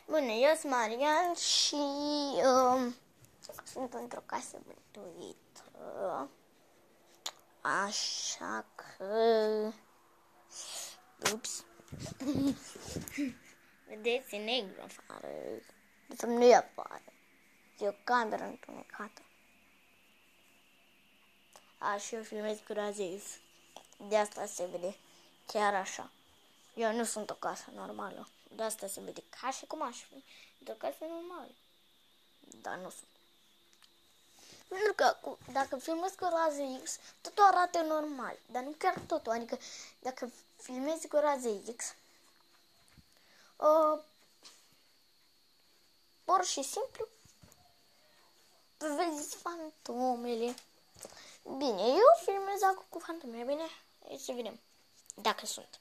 Bună, eu sunt Marian și sunt într-o casă bântuită, așa că... Ups! Vedeți, e negru afară, de fapt nu e afară, e o cameră întunecată. Și eu filmez cu raze X, de asta se vede chiar așa. Eu nu sunt o casă normală, de asta se vede ca și cum aș fi de o casă normală, dar nu sunt. Pentru că dacă filmez cu raze X, totul arată normal, dar nu chiar totul. Adică dacă filmezi cu raze X, pur și simplu vezi fantomele. Bine, eu filmez acum cu fantomele, bine? Hai să vedem dacă sunt.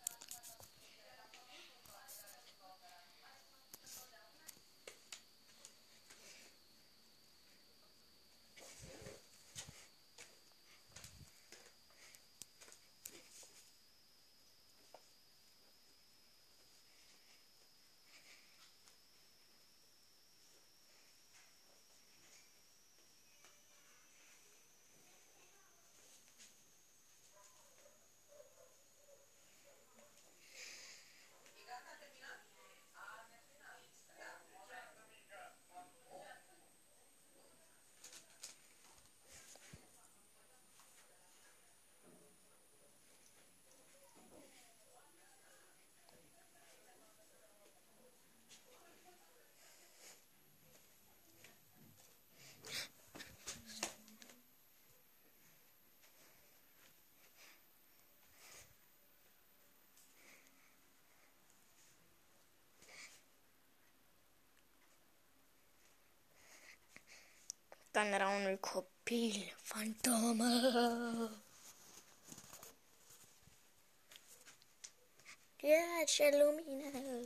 Camera unui copil fantomă. Ia ce lumină!